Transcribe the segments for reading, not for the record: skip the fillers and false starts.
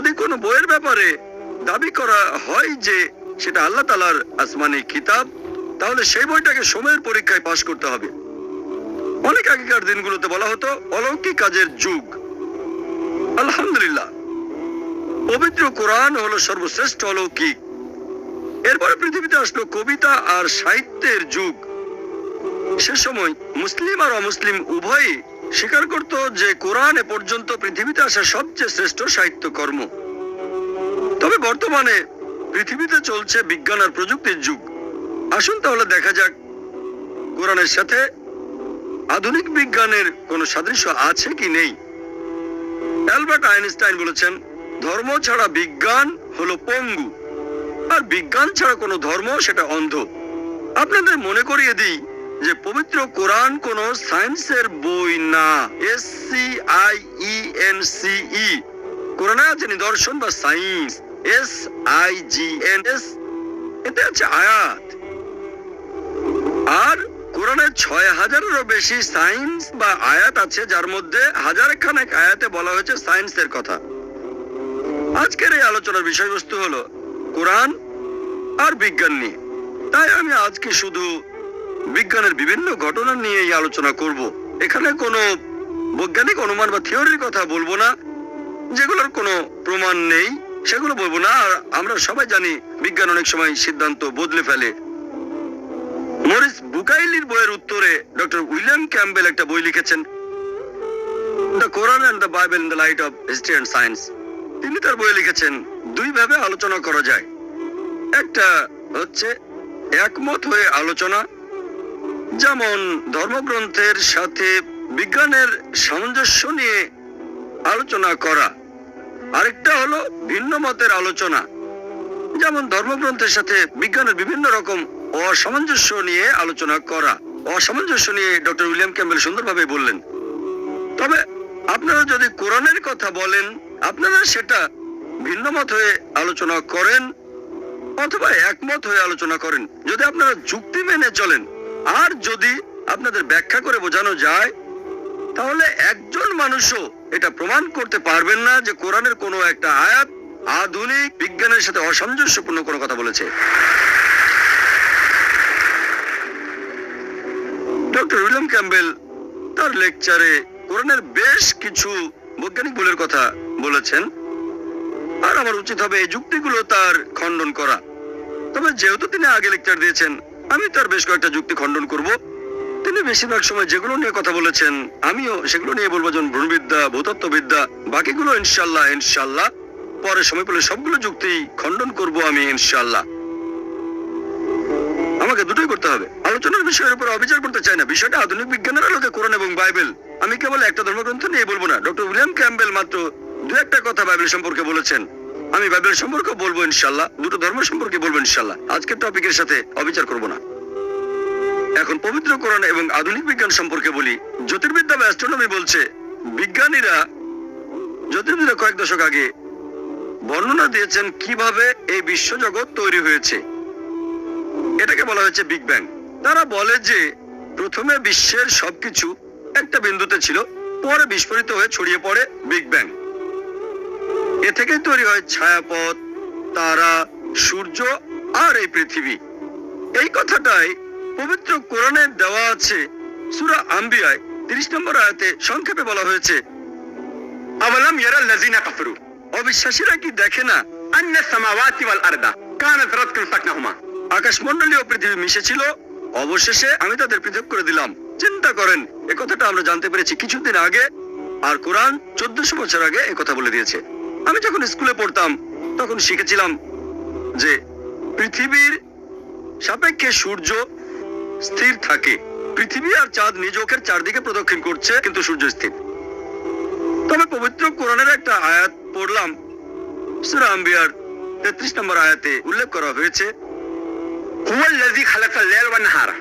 যদি কোনো বইয়ের ব্যাপারে দাবি করা হয় যে সেটা আল্লাহ তাআলার আসমানি কিতাব, তাহলে সেই বইটাকে সময়ের পরীক্ষায় পাশ করতে হবে। অনেক আগেকার দিনগুলোতে বলা হতো অলৌকিক কাজের যুগ। আলহামদুলিল্লাহ, পবিত্র কোরআন হলো সর্বশ্রেষ্ঠ অলৌকিক। এরপরে পৃথিবীতে আসলো কবিতা আর সাহিত্যের যুগ। সে সময় মুসলিম আর অমুসলিম উভয়ই স্বীকার করত যে কোরআন এ পর্যন্ত পৃথিবীতে আসা সবচেয়ে শ্রেষ্ঠ সাহিত্যকর্ম। তবে বর্তমানে পৃথিবীতে চলছে বিজ্ঞান আর প্রযুক্তির যুগ। আসুন তাহলে দেখা যাক কোরআনের সাথে আধুনিক বিজ্ঞানের কোনো সাদৃশ্য আছে কি নেই। অ্যালবার্ট আইনস্টাইন বলেছেন, ধর্ম ছাড়া বিজ্ঞান হলো পঙ্গু, আর বিজ্ঞান ছাড়া কোনো ধর্ম সেটা অন্ধ। আপনাদের মনে করিয়ে দিই যে পবিত্র কোরআন কোনো সায়েন্সের বই না। SCIENCE কোরআনে আছে নিদর্শন বা সায়েন্স। SIGNS এতে আছে আয়াত। আর কোরআনে 6000-এরও বেশি সায়েন্স বা আয়াত আছে, যার মধ্যে হাজারখানেক আয়াতে বলা হয়েছে সায়েন্সের কথা। আজকের এই আলোচনার বিষয়বস্তু হলো কোরআন আর বিজ্ঞান নিয়ে। তাই আমি আজকে শুধু বিজ্ঞানের বিভিন্ন ঘটনা নিয়ে এই আলোচনা করব। এখানে কোনো বৈজ্ঞানিক অনুমান বা থিওরির কথা বলবো না, যেগুলোর কোনো প্রমাণ নেই সেগুলো বলবো না। আর আমরা সবাই জানি বিজ্ঞান অনেক সময় সিদ্ধান্ত বদলে ফেলে। মরিস বুকাইলির বইয়ের উত্তরে ডক্টর উইলিয়াম ক্যাম্বেল একটা বই লিখেছেন, the Quran and the Bible in the light off history and science. তিনি তার বইয়ে লিখেছেন দুই ভাবে আলোচনা করা যায়। একটা হচ্ছে একমত হয়ে আলোচনা, যেমন ধর্মগ্রন্থের সাথে বিজ্ঞানের সামঞ্জস্য নিয়ে আলোচনা করা। আরেকটা হলো ভিন্ন মতের আলোচনা, যেমন ধর্মগ্রন্থের সাথে বিজ্ঞানের বিভিন্ন রকম অসামঞ্জস্য নিয়ে আলোচনা করা। অসামঞ্জস্য নিয়ে ডক্টর উইলিয়াম ক্যাম্বেল সুন্দরভাবে বললেন। তবে আপনারা যদি কোরআনের কথা বলেন, আপনারা সেটা ভিন্ন মত হয়ে আলোচনা করেন অথবা একমত হয়ে আলোচনা করেন, যদি আপনারা যুক্তি মেনে চলেন। আর যদি আপনাদের ব্যাখ্যা করে বোঝানো যায়, তাহলে একজন মানুষও এটা প্রমাণ করতে পারবেন না যে কোরআনের কোনো একটা আয়াত আধুনিক বিজ্ঞানের সাথে অসামঞ্জস্যপূর্ণ কোনো কথা বলেছে। ডক্টর উইলিয়াম ক্যাম্বেল তার লেকচারে কোরআনের বেশ কিছু বৈজ্ঞানিক ভুলের কথা বলেছেন, আর আমার উচিত হবে এই যুক্তিগুলো তার খণ্ডন করা। তবে যেহেতু তিনি আগে লেকচার দিয়েছেন, আমি তার বেশ কয়েকটা যুক্তি খণ্ডন করব। তিনি বেশিরভাগ সময় যেগুলো নিয়ে কথা বলেছেন আমিও সেগুলো নিয়ে বলবো, যেমন ভ্রূণবিদ্যা, ভূতত্ত্ববিদ্যা। বাকিগুলো ইনশাল্লাহ পরে সময় পেলে সবগুলো যুক্তি খণ্ডন করব আমি ইনশাল্লাহ। আমাকে দুটোই করতে হবে। আলোচনার বিষয়ের উপর অবিচার করতে চাই না। বিষয়টা আধুনিক বিজ্ঞানের আলোকে কোরআন এবং বাইবেল। আমি কেবল একটা ধর্মগ্রন্থ নিয়ে বলবো না। ডক্টর উইলিয়াম ক্যাম্বেল মাত্র দু একটা কথা বাইবেল সম্পর্কে বলেছেন, আমি বাইবেল সম্পর্কে বলবো ইনশাল্লাহ, দুটো ধর্ম সম্পর্কে বলবো ইনশাল্লাহ। আজকের টপিকের সাথে অবিচার করব না। এখন পবিত্র কোরআন এবং আধুনিক বিজ্ঞান সম্পর্কে বলি। জ্যোতির্বিদ্যা বা অ্যাস্ট্রোনমি বলছে জ্যোতির্বিদরা কয়েক দশক আগে বর্ণনা দিয়েছেন কিভাবে এই বিশ্বজগৎ তৈরি হয়েছে। এটাকে বলা হয়েছে বিগ ব্যাং। তারা বলে যে প্রথমে বিশ্বের সবকিছু একটা বিন্দুতে ছিল, পরে বিস্ফোরিত হয়ে ছড়িয়ে পড়ে বিগ ব্যাং। এ থেকেই তৈরি হয় ছায়াপথ, তারা, সূর্য আর এই পৃথিবী। এই কথাটাই পবিত্র কোরআনে দেওয়া আছে। সূরা আম্বিয়ায় 30 নম্বর আয়াতে সংক্ষেপে বলা হয়েছে, আওয়ালাম ইয়ারাল লাযিনা কাফারু, অবিশ্বাসীরা কি দেখে না, আন্নাস সামাওয়াতি ওয়াল আরদা কানাত রাতকান ফাকনাহুমা, আকাশমণ্ডলী ও পৃথিবী মিশেছিল, অবশেষে আমি তাদের পৃথক করে দিলাম। চিন্তা করেন, এই কথাটা আমরা জানতে পেরেছি কিছুদিন আগে, আর কোরআন 1400 বছর আগে এই কথা বলে দিয়েছে। আমি যখন স্কুলে পড়তাম তখন শিখেছিলাম যে পৃথিবীর সাপেক্ষে সূর্য স্থির থাকে। পৃথিবী আর চাঁদ নিজ অক্ষের চারদিকে প্রদক্ষিণ করছে, কিন্তু সূর্য স্থির। তবে পবিত্র কোরআনের একটা আয়াত পড়লাম, সূরা আম্বিয়ার 33 নম্বর আয়াতে উল্লেখ করা হয়েছে, হুয়াল্লাযী খালাকাল লাইলা ওয়ান নাহারা,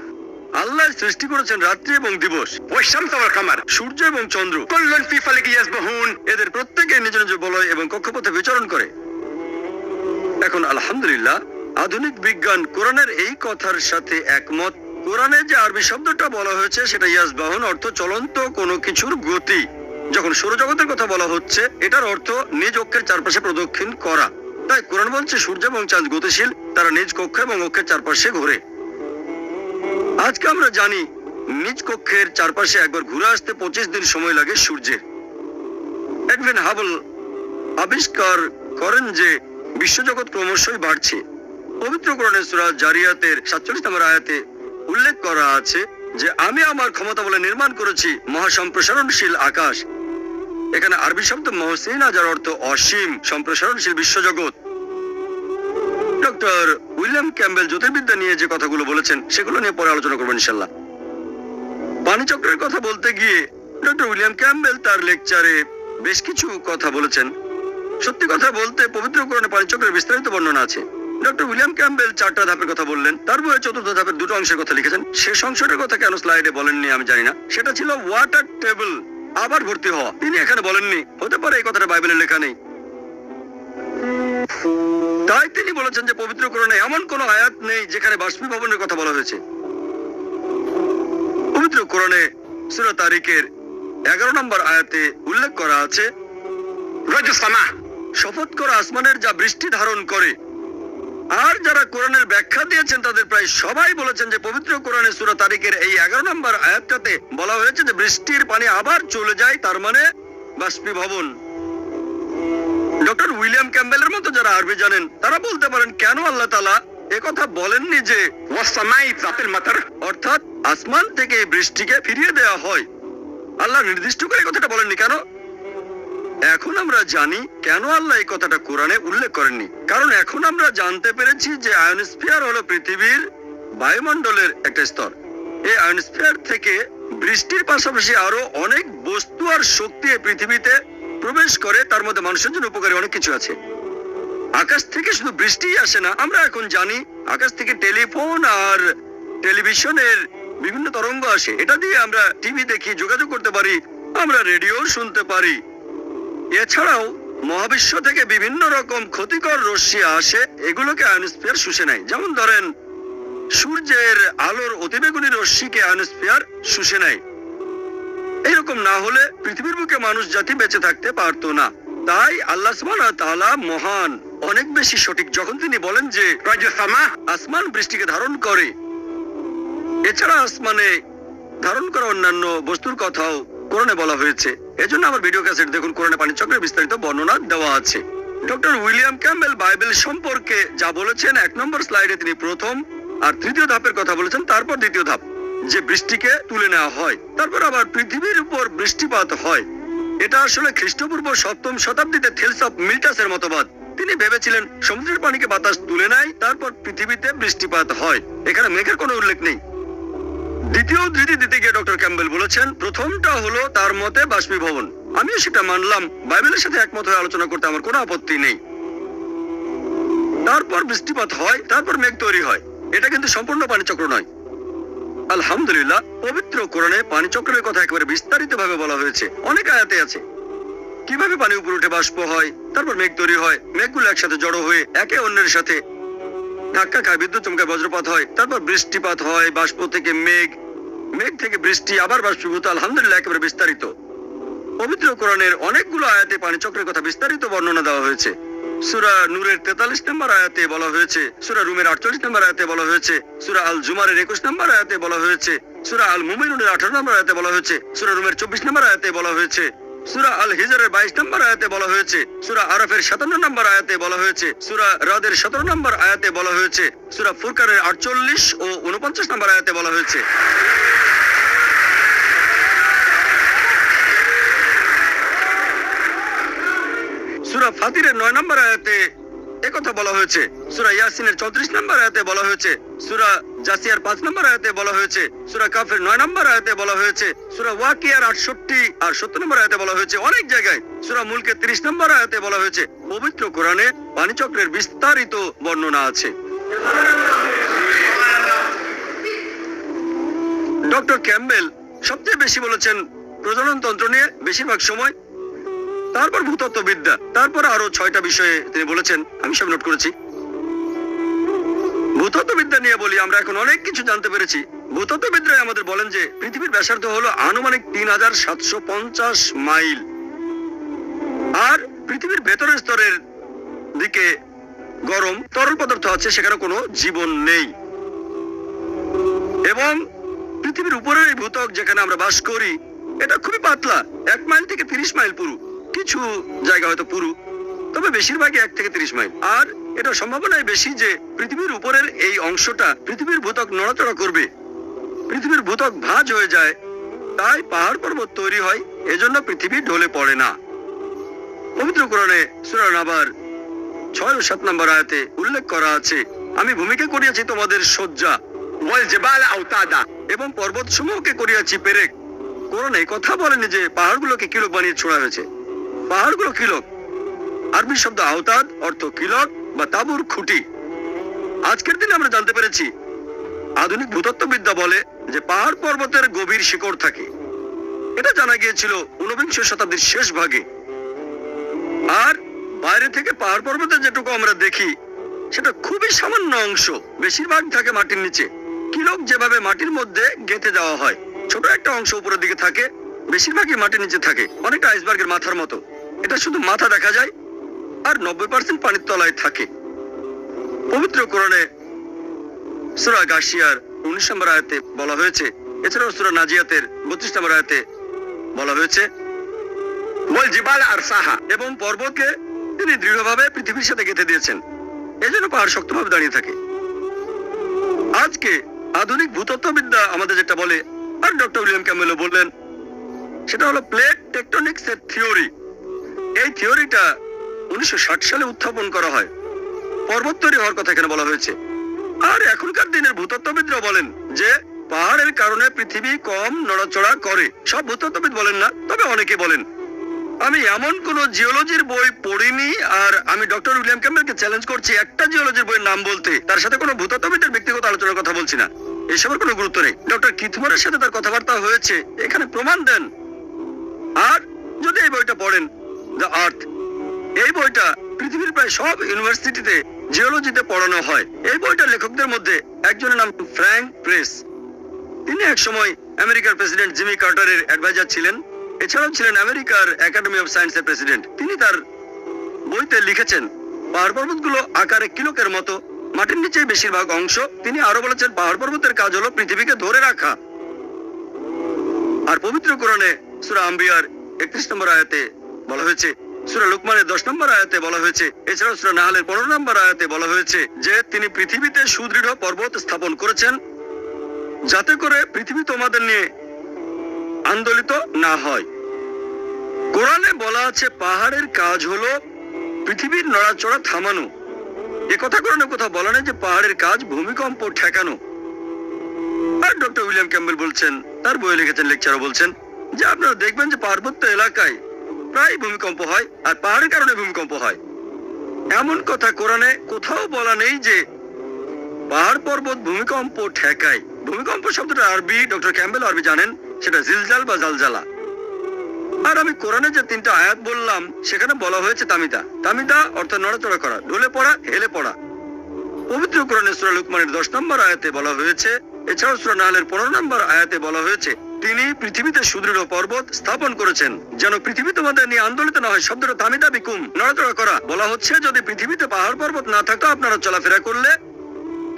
আল্লাহ সৃষ্টি করেছেন রাত্রি এবং দিবস, ওয়াশ-শামসা ওয়াল কামার, সূর্য এবং চন্দ্র, কুল্লুন ফি ফালাকি ইয়াসবাহুন, এদের প্রত্যেকে নিজ নিজ বলয় এবং কক্ষপথে বিচরণ করে। এখন আলহামদুলিল্লাহ আধুনিক বিজ্ঞান কোরআনের এই কথার সাথে একমত। কোরআনে যে আরবি শব্দটা বলা হয়েছে সেটা ইয়াসবাহুন, অর্থ চলন্ত কোনো কিছুর গতি। যখন সৌরজগতের কথা বলা হচ্ছে, এটার অর্থ নিজ অক্ষের চারপাশে প্রদক্ষিণ করা। তাই কোরআন বলছে সূর্য এবং চাঁদ গতিশীল, তারা নিজ কক্ষ এবং অক্ষের চারপাশে ঘোরে। আজকে আমরা জানি নিজ কক্ষের চারপাশে একবার ঘুরে আসতে 25 দিন সময় লাগে সূর্যের। এডভিন হাবল আবিষ্কার করেন যে বিশ্বজগৎ ক্রমশই বাড়ছে। পবিত্র কোরআনের সূরা জারিয়াতের 47 নম্বর আয়াতে উল্লেখ করা আছে যে আমি আমার ক্ষমতা বলে নির্মাণ করেছি মহাসম্প্রসারণশীল আকাশ। এখানে আরবি শব্দ মহসিনা, যার অর্থ অসীম সম্প্রসারণশীল বিশ্বজগৎ। ডক্টর উইলিয়াম ক্যাম্বেল জ্যোতির্বিদ্যা নিয়ে যে কথাগুলো বলেছেন সেগুলো নিয়ে পরে আলোচনা করবেন ইনশাল্লাহ। পানিচক্রের কথা বলতে গিয়ে ডক্টর উইলিয়াম ক্যাম্বেল তার লেকচারে বেশ কিছু কথা বলেছেন। সত্যি কথা বলতে পবিত্র কোরআনে পানিচক্রের বিস্তারিত বর্ণনা আছে। ডক্টর উইলিয়াম ক্যাম্বেল 4টা ধাপের কথা বললেন, তার বইয়ে 4র্থ ধাপের 2টো অংশের কথা লিখেছেন। শেষ অংশটার কথা কেন স্লাইডে বলেননি আমি জানি না। সেটা ছিল ওয়াটার টেবল, আবার ভর্তি হওয়া। তিনি এখানে বলেননি, হতে পারে এই কথাটা বাইবেলে লেখা নেই। তাই তিনি বলেছেন যে পবিত্র কোরআনে এমন কোনো আয়াত নেই যেখানে বাষ্পীভবনের কথা বলা হয়েছে। পবিত্র কোরআনে সূরা তারিকের 11 নম্বর আয়াতে উল্লেখ করা আছে, শপথ করা আসমানের যা বৃষ্টি ধারণ করে। আর যারা কোরআনের ব্যাখ্যা দিয়েছেন তাদের প্রায় সবাই বলেছেন যে পবিত্র কোরআনে সূরা তারিকের এই 11 নম্বর আয়াতটাতে বলা হয়েছে যে বৃষ্টির পানি আবার চলে যায়, তার মানে বাষ্পীভবন। ডক্টর উইলিয়াম ক্যাম্বেলের মতো যারা আরবি জানেন তারা বলতে পারেন কেন আল্লাহ তাআলা একথা বলেননি যে অর্থাৎ আসমান থেকে বৃষ্টিকে ফিরিয়ে দেওয়া হয়। আল্লাহ নির্দিষ্ট করে কথাটা বলেননি কেন? এখন আমরা জানি কেন আল্লাহ এই কথাটা কোরআনে উল্লেখ করেননি। কারণ এখন আমরা জানতে পেরেছি যে আয়নোস্ফিয়ার হলো পৃথিবীর বায়ুমণ্ডলের একটা স্তর। এই আয়নোস্ফিয়ার থেকে বৃষ্টির পাশাপাশি আরো অনেক বস্তু আর শক্তি এই পৃথিবীতে প্রবেশ করে, তার মধ্যে মানুষের জন্য উপকারী অনেক কিছু আছে। আকাশ থেকে শুধু বৃষ্টিই আসে না, আমরা এখন জানি আকাশ থেকে টেলিফোন আর টেলিভিশনের বিভিন্ন তরঙ্গ আসে। এটা দিয়ে আমরা টিভি দেখি, যোগাযোগ করতে পারি, আমরা রেডিও শুনতে পারি। এছাড়াও মহাবিশ্ব থেকে বিভিন্ন রকম ক্ষতিকর রশ্মি আসে, এগুলোকে আয়নোস্ফিয়ার শুষে নেয়। যেমন ধরেন সূর্যের আলোর অতিবেগুনি রশ্মিকে আয়নোস্ফিয়ার শুষে নেয়। এইরকম না হলে পৃথিবীর বুকে মানুষ জাতি বেঁচে থাকতে পারতো না। তাই আল্লাহ সুবহানাহু ওয়া তাআলা মহান, অনেক বেশি সঠিক যখন তিনি বলেন যে আসমান বৃষ্টিকে ধারণ করে। এছাড়া আসমানে ধারণ করা অন্যান্য বস্তুর কথাও কোরআনে বলা হয়েছে। এজন্য আমার ভিডিও ক্যাসেট দেখুন, কোরআনে পানিচক্রের বিস্তারিত বর্ণনা দেওয়া আছে। ডক্টর উইলিয়াম ক্যাম্বেল বাইবেল সম্পর্কে যা বলেছেন 1 নম্বর স্লাইডে তিনি প্রথম আর তৃতীয় ধাপের কথা বলেছেন, তারপর দ্বিতীয় ধাপ যে বৃষ্টিকে তুলে নেওয়া হয়, তারপর আবার পৃথিবীর উপর বৃষ্টিপাত হয়। এটা আসলে খ্রিস্টপূর্ব 7ম শতাব্দীতে থেলস অফ মিল্টাসের মতবাদ। তিনি ভেবেছিলেন সমুদ্রের পানিকে বাতাস তুলে নেয়, তারপর পৃথিবীতে বৃষ্টিপাত হয়। এখানে মেঘের কোনো উল্লেখ নেই। দ্বিতীয় উদ্ধৃতি দিতে গিয়ে ডক্টর ক্যাম্বেল বলেছেন প্রথমটা হলো তার মতে বাষ্পীভবন। আমিও সেটা মানলাম, বাইবেলের সাথে একমত হয়ে আলোচনা করতে আমার কোনো আপত্তি নেই। তারপর বৃষ্টিপাত হয়, তারপর মেঘ তৈরি হয়। এটা কিন্তু সম্পূর্ণ পানিচক্র নয়। আলহামদুলিল্লাহ, পবিত্র কোরআনে পানিচক্রের কথা একেবারে বিস্তারিত ভাবে বলা হয়েছে, অনেক আয়াতে আছে। কিভাবে পানি উপরে উঠে বাষ্প হয়, তারপর মেঘ তৈরি হয়, মেঘগুলো একসাথে জড়ো হয়ে একে অন্যের সাথে ধাক্কা খায়, বিদ্যুৎ চমকায়, বজ্রপাত হয়, তারপর বৃষ্টিপাত হয়, বাষ্প থেকে মেঘ, মেঘ থেকে বৃষ্টি, আবার বাষ্পীভূত। আলহামদুলিল্লাহ, একেবারে বিস্তারিত। পবিত্র কোরআনের অনেকগুলো আয়াতে পানিচক্রের কথা বিস্তারিত বর্ণনা দেওয়া হয়েছে। সূরা নূরের 43 নম্বর আয়াতে বলা হয়েছে, সূরা রুমের 48 নম্বর আয়াতে বলা হয়েছে, সূরা আল জুমারের 21 নম্বর আয়াতে বলা হয়েছে, সূরা আল মুমিনুনের 18 নম্বর আয়াতে বলা হয়েছে, সূরা রুমের 24 নম্বর আয়াতে বলা হয়েছে, সূরা আল হিজরের 22 নম্বর আয়াতে বলা হয়েছে, সূরা আরাফের 57 নম্বর আয়াতে বলা হয়েছে, সূরা রাদের 17 নম্বর আয়াতে বলা হয়েছে, সূরা ফুরকানের 48 ও 49 নম্বর আয়াতে বলা হয়েছে। সূরা ফাতিরের 9 নম্বর আয়াতে একথা বলা হয়েছে, সূরা ইয়াসিনের 34 নম্বর আয়াতে বলা হয়েছে, সূরা জাসিয়ার 5 নম্বর আয়াতে বলা হয়েছে, সূরা কাফের 9 নম্বর আয়াতে বলা হয়েছে, সূরা ওয়াকিয়ার 68 আর 70 নম্বর আয়াতে বলা হয়েছে। অনেক জায়গায় সূরা মুলকের 30 নম্বর আয়াতে বলা হয়েছে। পবিত্র কোরআনে পানিচক্রের বিস্তারিত বর্ণনা আছে। ডক্টর ক্যাম্বেল সবচেয়ে বেশি বলেছেন প্রজনন তন্ত্র নিয়ে বেশিরভাগ সময়, তারপর ভূতত্ত্ববিদ্যা, তারপর আরো 6টা বিষয়ে তিনি বলেছেন, আমি সব নোট করেছি। ভূতত্ত্ববিদ্যা নিয়ে বলি, আমরা এখন অনেক কিছু জানতে পেরেছি। ভূতত্ত্ববিদরা আমাদের বলেন যে পৃথিবীর ব্যাসার্ধ হলো আনুমানিক 3750 মাইল, আর পৃথিবীর ভেতরের স্তরের দিকে গরম তরল পদার্থ আছে, সেখানে কোনো জীবন নেই। এবং পৃথিবীর উপরের এই ভূত্বক যেখানে আমরা বাস করি এটা খুবই পাতলা, 1 মাইল থেকে 30 মাইল পুরু, কিছু জায়গা হয়তো পুরু, তবে বেশিরভাগই 1 থেকে 30 মাইল। আর এটা সম্ভাবনাই বেশি যে পৃথিবীর উপরের এই অংশটা পৃথিবীর ভূত্বক নড়াচড়া করবে, পৃথিবীর ভূত্বক ভাঁজ হয়ে যায়, তাই পাহাড় পর্বত তৈরি হয়, এজন্য পৃথিবী ঢলে পড়ে না। পবিত্র কোরআনে সূরা নাবার 6 ও 7 নম্বর আয়াতে উল্লেখ করা আছে, আমি ভূমিকে করিয়াছি তোমাদের শয্যা, ওয়াল জিবাল আওতাদা, এবং পর্বত সমূহকে করিয়াছি পেরেক। কোরআনে কথা বলেনি যে পাহাড়গুলোকে কিলক বানিয়ে ছোড়া হয়েছে। পাহাড়গুলো কিলক, আরবি শব্দ আওতাদ অর্থ কিলক বা তাঁবুর খুঁটি। আজকের দিনে আমরা জানতে পেরেছি, আধুনিক ভূতত্ত্ববিদ্যা বলে যে পাহাড় পর্বতের গভীর শিকড় থাকে। এটা জানা গিয়েছিল 19বিংশ শতাব্দীর শেষ ভাগে। আর বাইরে থেকে পাহাড় পর্বতের যেটুকু আমরা দেখি সেটা খুবই সামান্য অংশ, বেশিরভাগ থাকে মাটির নিচে। কিলক যেভাবে মাটির মধ্যে গেঁথে দেওয়া হয়, ছোট একটা অংশ উপরের দিকে থাকে, বেশিরভাগই মাটির নিচে থাকে, অনেকটা আইসবার্গের মাথার মতো। এটা শুধু মাথা দেখা যায়, আর 90% পানির তলায় থাকে। পবিত্র কোরআনে সূরা গাশিয়ার 19 নম্বর আয়াতে বলা হয়েছে, এছাড়াও সূরা নাজিয়াতের 32 নম্বর আয়াতে বলা হয়েছে, ওয়াল জিবাল আরসাহা, এবং পর্বতকে তিনি দৃঢ়ভাবে পৃথিবীর সাথে গেঁথে দিয়েছেন, এজন্য পাহাড় শক্তভাবে দাঁড়িয়ে থাকে। আজকে আধুনিক ভূতত্ত্ববিদ্যা আমাদের যেটা বলে, আর ডক্টর উইলিয়াম ক্যাম্বেলও বললেন, সেটা হলো প্লেট টেকটনিক্স এর থিওরি। এই থিওরিটা 1960 সালে উত্থাপন করা হয়। পর্বত তৈরি হওয়ার কথা এখানে বলা হয়েছে। আর এখনকার দিনের ভূতত্ত্ববিদরা বলেন যে পাহাড়ের কারণে পৃথিবী কম নড়াচড়া করে। সব ভূতত্ত্ববিদ বলেন না, তবে অনেকে বলেন। আমি এমন কোন জিওলজির বই পড়িনি, আর আমি ডক্টর উইলিয়াম ক্যাম্বেলকে চ্যালেঞ্জ করছি একটা জিওলজির বইয়ের নাম বলতে। তার সাথে কোনো ভূতত্ত্ববিদের ব্যক্তিগত আলোচনার কথা বলছি না, এসবের কোনো গুরুত্ব নেই। ডক্টর কিথমারের সাথে তার কথাবার্তা হয়েছে, এখানে প্রমাণ দেন। আর যদি এই বইটা পড়েন, দ্য আর্থ, এই বইটা পৃথিবীর প্রায় সব ইউনিভার্সিটিতে জিওলজিতে পড়ানো হয়। এই বইটার লেখকদের মধ্যে একজনের নাম ফ্র্যাঙ্ক প্রেস। তিনি একসময় আমেরিকার প্রেসিডেন্ট জিমি কার্টারের অ্যাডভাইজার ছিলেন, এছাড়াও ছিলেন আমেরিকার একাডেমি অফ সায়েন্সের প্রেসিডেন্ট। তিনি তার বইতে লিখেছেন, পাহাড় পর্বতগুলো আকারে কিলকের মতো, মাটির নিচে বেশিরভাগ অংশ। তিনি আরো বলেছেন, পাহাড় পর্বতের কাজ হলো পৃথিবীকে ধরে রাখা। আর পবিত্র কোরআনে সূরা আম্বিয়ার 31 নম্বর আয়াতে বলা হয়েছে, সূরা লুকমানের 10 নম্বর আয়াতে বলা হয়েছে, এছাড়াও সূরা নাহলের 15 নম্বর আয়াতে বলা হয়েছে যে তিনি পৃথিবীতে সুদৃঢ় পর্বত স্থাপন করেছেন, যাতে করে পৃথিবী তোমাদের নিয়ে আন্দোলিত না হয়। কোরআনে বলা আছে পাহাড়ের কাজ হলো পৃথিবীর নড়াচড়া থামানো। একথা কোরআনে কোথাও বলা নেই যে পাহাড়ের কাজ ভূমিকম্প ঠেকানো। আর ডক্টর উইলিয়াম ক্যাম্বেল বলছেন, তার বইয়ে লিখেছেন, লেকচারও বলছেন যে আপনারা দেখবেন যে পার্বত্য এলাকায় প্রায় ভূমিকম্প হয়, আর পাহাড়ের কারণে ভূমিকম্প হয়। এমন কথা কোরআনে কোথাও বলা নেই যে পাহাড় পর্বত ভূমিকম্প ঠেকায়। ভূমিকম্প শব্দটা আরবি, ডক্টর ক্যাম্বেল আরবি জানেন, সেটা জিলজাল বা জালজালা। আর আমি কোরআনে যে 3টা আয়াত বললাম সেখানে বলা হয়েছে তামিদা। তামিদা অর্থ নড়াচড়া করা, ঢলে পড়া, হেলে পড়া। পবিত্র কোরআনে সূরা লুকমানের 10 নম্বর আয়াতে বলা হয়েছে, এছাড়াও সূরা নাহলের 15 নম্বর আয়াতে বলা হয়েছে, তিনি পৃথিবীতে সুদৃঢ় পর্বত স্থাপন করেছেন যেন পৃথিবী তোমাদের নিয়ে আন্দোলিত না হয়। শব্দটা তামিদা বিকুম, নড়াচড়া করা। বলা হচ্ছে যদি পৃথিবীতে পাহাড় পর্বত না থাকতো, আপনারা চলাফেরা করলে,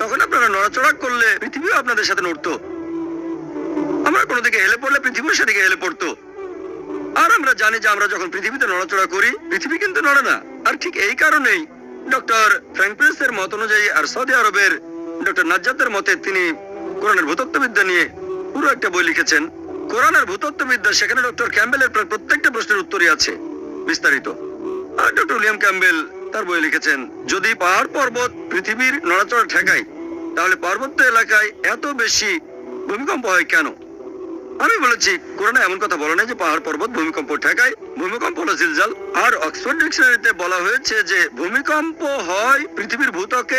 তখন আপনারা নড়াচড়া করলে পৃথিবীও আপনাদের সাথে নড়তো। আমরা কোনো দিকে হেলে পড়লে পৃথিবীর সেদিকে হেলে পড়তো। আর আমরা জানি যে আমরা যখন পৃথিবীতে নড়াচড়া করি, পৃথিবী কিন্তু নড়ে না। আর ঠিক এই কারণেই ডক্টর ফ্র্যাঙ্ক প্রেসের মত অনুযায়ী আর সৌদি আরবের ডক্টর নাজ্জাতের মতে তিনি কোরআনের ভূতত্ত্ববিদ্যা নিয়ে পুরো একটা বই লিখেছেন। কোরআনের ভূতত্ত্ববিদ্যা, সেখানে ডক্টর ক্যাম্বেলের প্রায় প্রত্যেকটা প্রশ্নের উত্তরই আছে বিস্তারিত। আর ডক্টর উইলিয়াম ক্যাম্বেল তার বই লিখেছেন, যদি পাহাড় পর্বত পৃথিবীর নড়াচড়া ঠেকায়, তাহলে পার্বত্য এলাকায় এত বেশি ভূমিকম্প হয় কেন? আমি বলেছি কোরআনে এমন কথা বলা নেই যে পাহাড় পর্বত ভূমিকম্প ঠেকায়। ভূমিকম্প হলো জিলজাল। আর অক্সফোর্ড ডিকশনারিতে বলা হয়েছে যে ভূমিকম্প হয় পৃথিবীর ভূত্বকে